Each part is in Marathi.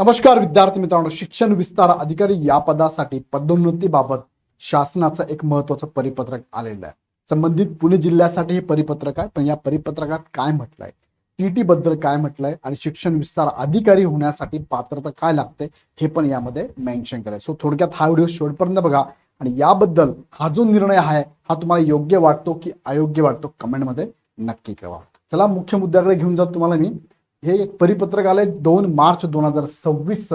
नमस्कार विद्यार्थी मित्रांनो, शिक्षण विस्तार अधिकारी या पदासाठी पदोन्नतीबाबत शासनाचं एक महत्त्वाचं परिपत्रक आलेलं आहे. संबंधित पुणे जिल्ह्यासाठी हे परिपत्रक आहे. पण या परिपत्रकात काय म्हटलंय, टीटी बद्दल काय म्हटलंय आणि शिक्षण विस्तार अधिकारी होण्यासाठी पात्रता काय लागते हे पण यामध्ये मेन्शन करायचं. सो थोडक्यात हा व्हिडिओ शेवटपर्यंत बघा आणि याबद्दल हा जो निर्णय आहे हा तुम्हाला योग्य वाटतो की अयोग्य वाटतो कमेंटमध्ये नक्की कळवा. चला मुख्य मुद्द्याकडे घेऊन जातो तुम्हाला मी. हे एक परिपत्रक आलंय 2 मार्च 2026.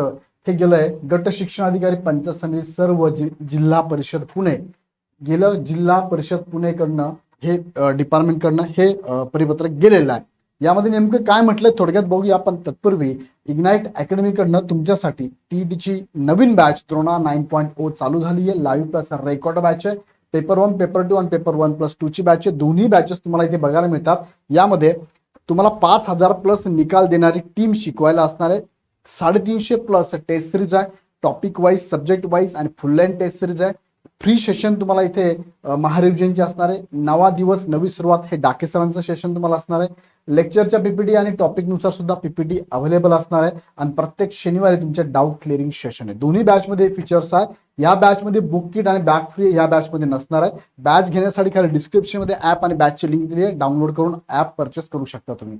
हे गेलंय गट शिक्षणाधिकारी पंचायत समिती सर्व जिल्हा परिषद पुणे. गेलं जिल्हा परिषद पुणेकडनं हे डिपार्टमेंट कडनं हे परिपत्रक गेलेलं आहे. यामध्ये नेमकं काय म्हटलंय थोडक्यात बघूया आपण. तत्पूर्वी इग्नाइट अकॅडमी कडनं तुमच्यासाठी टीईटीची नवीन बॅच द्रोणा 9.0 चालू झाली आहे. लाईव्ह प्लस रेकॉर्ड बॅच आहे. पेपर 1, पेपर 2 आणि पेपर 1+2 ची बॅच आहे. दोन्ही बॅचेस तुम्हाला इथे बघायला मिळतात. यामध्ये तुम्हाला 5000 प्लस निकाल देणारी टीम शिकवायला असणार आहे. 350 प्लस टेस्ट सिरीज आहे. टॉपिक वाईज, सब्जेक्ट वाईज आणि फुल लेंथ टेस्ट सिरीज आहे. फ्री सेशन तुम्हाला इथे महारिव्हिजनचे असणार आहे. नवा दिवस नवी सुरुवात हे डाके सरांचं सेशन तुम्हाला असणार आहे. लेक्चरच्या पीपीटी आणि टॉपिक नुसार सुद्धा पीपीटी अवेलेबल असणार आहे. आणि प्रत्येक शनिवारी तुमचे डाऊट क्लिअरिंग सेशन आहे. दोन्ही बॅच मध्ये फीचर्स आहे. या बॅच मध्ये बुक किट आणि बॅग फ्री या बॅच मध्ये नसणार आहे. बॅच घेण्यासाठी खाली डिस्क्रिप्शन मध्ये ऍप आणि बॅचची लिंक दिली आहे. डाउनलोड करून ऍप परचेस करू शकता तुम्ही.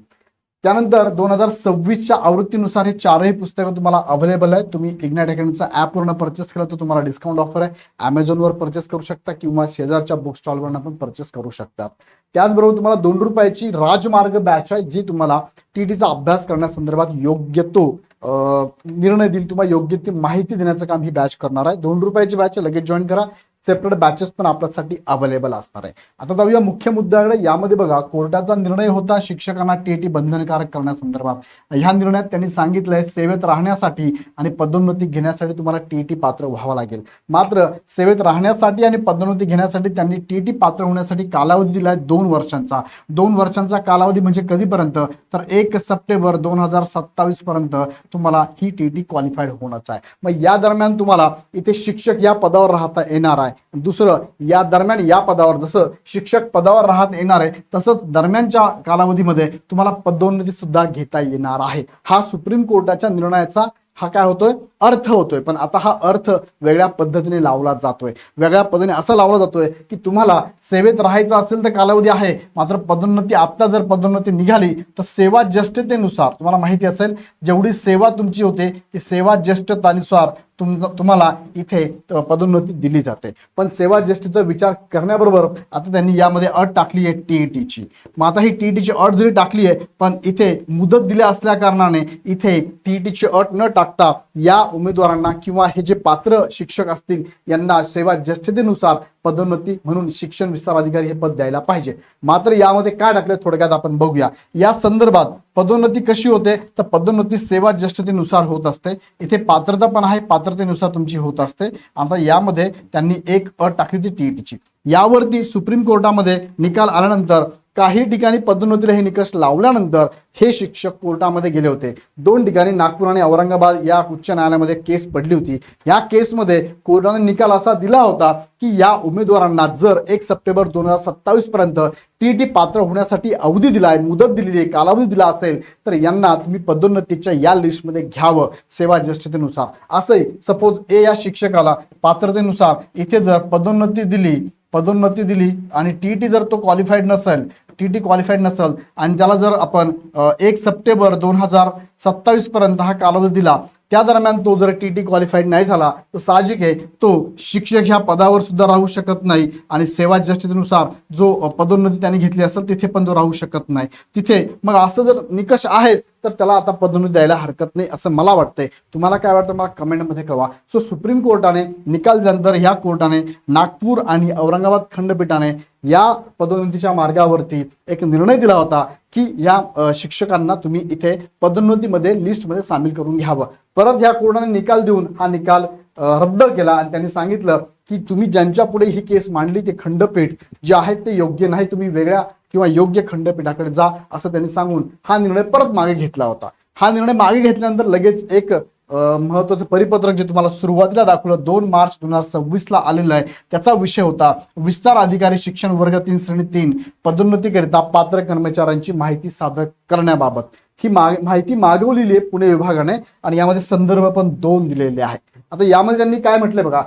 त्यानंतर 2026च्या आवृत्तीनुसार हे चारही पुस्तकं तुम्हाला अवेलेबल आहे. तुम्ही इग्नाइट अकॅडमीचा ऍपवरून परचेस केलं तर तुम्हाला डिस्काउंट ऑफर आहे. अमेझॉनवर परचेस करू शकता किंवा शेजारच्या बुक स्टॉलवरून पण परचेस करू शकता. त्याचबरोबर तुम्हाला 2 रुपयाची राजमार्ग बॅच आहे जी तुम्हाला टीटीचा अभ्यास करण्यासंदर्भात योग्य तो निर्णय देईल, तुम्हाला योग्य ती माहिती देण्याचं काम ही बॅच करणार आहे. 2 रुपयाची बॅच लगेच जॉईन करा. सेपरेट बॅचेस पण आपल्यासाठी अवेलेबल असणार आहे. आता जाऊया मुख्य मुद्द्याकडे. यामध्ये बघा कोर्टाचा निर्णय होता शिक्षकांना टीईटी बंधनकारक करण्यासंदर्भात. ह्या निर्णयात त्यांनी सांगितलंय सेवेत राहण्यासाठी आणि पदोन्नती घेण्यासाठी तुम्हाला टीईटी पात्र व्हावं लागेल. मात्र सेवेत राहण्यासाठी आणि पदोन्नती घेण्यासाठी त्यांनी टीईटी पात्र होण्यासाठी कालावधी दिलाय 2 वर्षांचा. 2 वर्षांचा कालावधी म्हणजे कधीपर्यंत तर 1 सप्टेंबर 2027 पर्यंत तुम्हाला ही टीईटी क्वालिफाईड होण्याचं आहे. मग या दरम्यान तुम्हाला इथे शिक्षक या पदावर राहता येणार आहे. दुसरं, या दरम्यान या पदावर जसं शिक्षक पदावर राहत येणार आहे तसंच दरम्यानच्या कालावधीमध्ये तुम्हाला पदोन्नती सुद्धा घेता येणार आहे. हा सुप्रीम कोर्टाच्या निर्णयाचा हा काय होतोय अर्थ होतोय. पण आता हा अर्थ वेगळ्या पद्धतीने लावला जातोय. वेगळ्या पद्धतीने असा लावला जातोय की तुम्हाला सेवेत राहायचं असेल तर कालावधी आहे. मात्र पदोन्नती आता जर पदोन्नती निघाली तर सेवा ज्येष्ठतेनुसार तुम्हाला माहिती असेल जेवढी सेवा तुमची होते ती सेवा ज्येष्ठतेनुसार तुम्हाला इथे पदोन्नती दिली जाते. पण सेवा ज्येष्ठतेचा विचार करण्याबरोबर आता त्यांनी यामध्ये अट टाकली आहे टीईटीची. मग आता ही टीईटीची अट जरी टाकली आहे पण इथे मुदत दिल्या असल्या कारणाने इथे टीईटीची अट न टाकता या उमेदवारांना किंवा हे जे पात्र शिक्षक असतील यांना सेवा ज्येष्ठतेनुसार पदोन्नती म्हणून शिक्षण विस्तार अधिकारी हे पद द्यायला पाहिजे. मात्र यामध्ये काय टाकले थोडक्यात आपण बघूया. या संदर्भात पदोन्नती कशी होते तर पदोन्नती सेवा ज्येष्ठतेनुसार होत असते. इथे पात्रता पण आहे, पात्रतेनुसार तुमची होत असते. आता यामध्ये त्यांनी एक अट टाकली ती टीईटीची. यावरती सुप्रीम कोर्टामध्ये निकाल आल्यानंतर काही ठिकाणी पदोन्नतीला हे निकष लावल्यानंतर हे शिक्षक कोर्टामध्ये गेले होते. 2 ठिकाणी नागपूर आणि औरंगाबाद या उच्च न्यायालयामध्ये केस पडली होती. या केसमध्ये कोर्टाने निकाल असा दिला होता की या उमेदवारांना जर 1 सप्टेंबर 2027 पर्यंत टीईटी पात्र होण्यासाठी अवधी दिलाय, मुदत दिलेली आहे, कालावधी दिला असेल तर यांना तुम्ही पदोन्नतीच्या या लिस्टमध्ये घ्यावं सेवा ज्येष्ठतेनुसार. असंही सपोज या शिक्षकाला पात्रतेनुसार इथे जर पदोन्नती दिली आणि टीईटी जर तो क्वालिफाईड नसेल, टीटी क्वालिफाईड नसेल आणि त्याला जर आपण 1 सप्टेंबर 2027 पर्यंत हा कालावधी दिला, त्या दरम्यान तो जर टीटी क्वालिफाईड नाही झाला तर साहजिक आहे तो शिक्षक ह्या पदावर सुद्धा राहू शकत नाही आणि सेवा ज्येष्ठतेनुसार जो पदोन्नती त्यांनी घेतली असेल तिथे पण तो राहू शकत नाही. तिथे मग असं जर निकष आहेच तर त्याला आता पदोन्नती द्यायला हरकत नाही असं मला वाटतंय. तुम्हाला काय वाटतं मला कमेंटमध्ये कळवा. सो सुप्रीम कोर्टाने निकाल दिल्यानंतर या कोर्टाने नागपूर आणि औरंगाबाद खंडपीठाने या पदोन्नतीच्या मार्गावरती एक निर्णय दिला होता की या शिक्षकांना तुम्ही इथे पदोन्नतीमध्ये लिस्टमध्ये सामील करून घ्यावं. परत या कोर्टाने निकाल देऊन हा निकाल रद्द केला आणि त्यांनी सांगितलं की तुम्ही ज्यांच्या पुढे ही केस मांडली ते खंडपीठ जे आहेत ते योग्य नाही, तुम्ही वेगळ्या किंवा योग्य खंडपीठाकडे जा असं त्यांनी सांगून हा निर्णय परत मागे घेतला होता. हा निर्णय मागे घेतल्यानंतर लगेच एक महत्वाचं परिपत्रक जे तुम्हाला सुरुवातीला दाखवलं 2 मार्च 2026 आलेलं आहे. त्याचा विषय होता विस्तार अधिकारी शिक्षण वर्ग 3 श्रेणी 3 पदोन्नतीकरिता पात्र कर्मचाऱ्यांची माहिती सादर करण्याबाबत. ही माहिती मागवलेली आहे पुणे विभागाने आणि यामध्ये संदर्भ पण 2 दिलेले आहे. आता यामध्ये त्यांनी काय म्हटलंय बघा,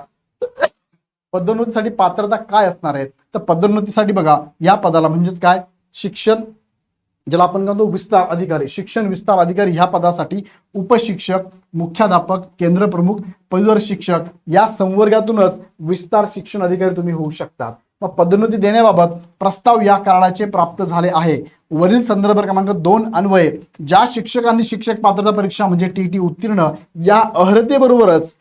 पदोन्नतीसाठी पात्रता काय असणार आहे. तर पदोन्नतीसाठी बघा या पदाला म्हणजेच काय, शिक्षण ज्याला आपण म्हणतो विस्तार अधिकारी, शिक्षण विस्तार अधिकारी ह्या पदासाठी उपशिक्षक, मुख्याध्यापक, केंद्र प्रमुख, पदवीधर शिक्षक या संवर्गातूनच विस्तार शिक्षण अधिकारी तुम्ही होऊ शकतात. मग पदोन्नती देण्याबाबत प्रस्ताव या कारणाचे प्राप्त झाले आहे. वरील संदर्भ क्रमांक 2 अन्वये ज्या शिक्षकांनी शिक्षक पात्रता परीक्षा म्हणजे टीटी उत्तीर्ण या अर्हतेबरोबरच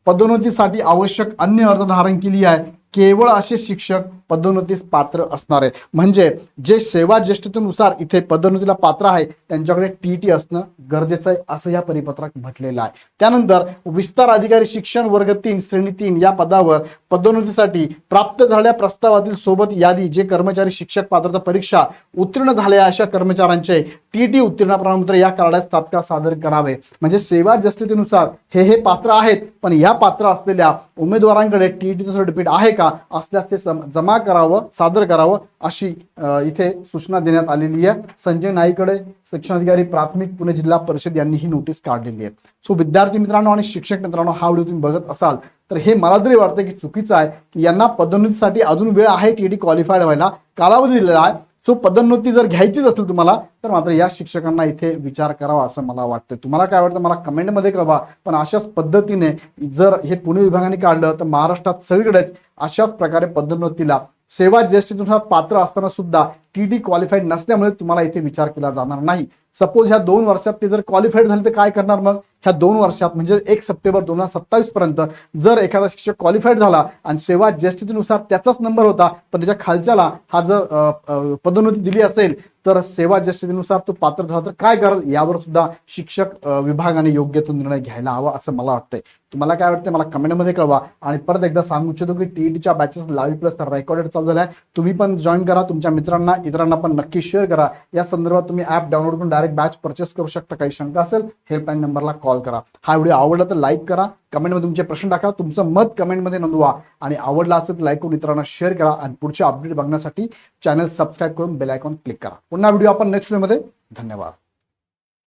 पदोन्नतीसाठी आवश्यक अन्य अर्ज धारण केली आहे, केवळ असे शिक्षक पदोन्नतीस पात्र असणार आहे. म्हणजे जे सेवा ज्येष्ठतेनुसार इथे पदोन्नतीला पात्र आहे त्यांच्याकडे टीटी असणं गरजेचं आहे असं या परिपत्रक म्हटलेलं आहे. त्यानंतर विस्तार अधिकारी शिक्षण वर्ग 3 श्रेणी 3 या पदावर पदोन्नतीसाठी प्राप्त झालेल्या प्रस्तावातील सोबत यादी जे कर्मचारी शिक्षक पात्रता परीक्षा उत्तीर्ण झाले अशा कर्मचाऱ्यांचे टीटी उत्तीर्ण प्रमाणपत्र या कार्यालयास तात्काळ सादर करावे. म्हणजे सेवा ज्येष्ठतेनुसार हे पात्र आहेत, पण या पात्र असलेल्या उमेदवारांकडे टीटीचं सर्टिफिकेट आहे का, असल्यास ते जमा करावं, सादर करावं अशी इथे सूचना देण्यात आलेली आहे. संजय नाईकडे शिक्षण अधिकारी प्राथमिक पुणे जिल्हा परिषद यांनी ही नोटीस काढलेली आहे. सो विद्यार्थी मित्रांनो आणि शिक्षक मित्रांनो, हा व्हिडिओ तुम्ही बघत असाल तर हे मला तरी वाटतं की चुकीचं आहे की यांना पदोन्नतीसाठी अजून वेळ आहे, टीटी क्वालिफाईड व्हायला कालावधी दिलेला आहे. सो पदोन्नती जर घ्यायचीच असेल तुम्हाला तर मात्र या शिक्षकांना इथे विचार करावा असं मला वाटतं. तुम्हाला काय वाटतं मला कमेंटमध्ये कळवा. पण अशाच पद्धतीने जर हे पुणे विभागाने काढलं तर महाराष्ट्रात सगळीकडेच अशाच प्रकारे पदोन्नतीला सेवा ज्येष्ठतेनुसार पात्र असताना सुद्धा टीटी क्वालिफाईड नसल्यामुळे तुम्हाला इथे विचार केला जाणार नाही. सपोज ह्या 2 वर्षात ते जर क्वालिफाईड झाले तर काय करणार मग, ह्या 2 वर्षात म्हणजे 1 सप्टेंबर 2027 पर्यंत जर एखादा शिक्षक क्वालिफाईड झाला आणि सेवा ज्येष्ठतेनुसार त्याचाच नंबर होता पण त्याच्या खालच्याला हा जर पदोन्नती दिली असेल तर सेवा ज्येष्ठतेनुसार तो पात्र झाला तर काय करेल यावर सुद्धा शिक्षक विभागाने योग्य तो निर्णय घ्यायला हवा असं मला वाटतंय. तुम्हाला काय वाटतंय मला कमेंटमध्ये कळवा. आणि परत एकदा सांगू इच्छितो की टीईटीच्या बॅचेस लाईव्ह प्लस रेकॉर्डेड चालू झाल्या आहे. तुम्ही पण जॉईन करा, तुमच्या मित्रांना इतरांना पण नक्की शेअर करा. या संदर्भात तुम्ही ऍप डाउनलोड करून डायरेक्ट बॅच परचेस करू शकता. काही शंका असेल हेल्पलाईन नंबरला कॉल करा. हा व्हिडिओ आवडला तर लाईक करा, कमेंटमध्ये तुमचे प्रश्न टाका, तुमचं मत कमेंटमध्ये नोंदवा आणि आवडला असेल तर लाईक करून इतरांना शेअर करा. आणि पुढचे अपडेट बघण्यासाठी चॅनल सबस्क्राईब करून बेल आयकॉन क्लिक करा. पुन्हा व्हिडिओ आपण नेक्स्ट व्हिडिओमध्ये. धन्यवाद.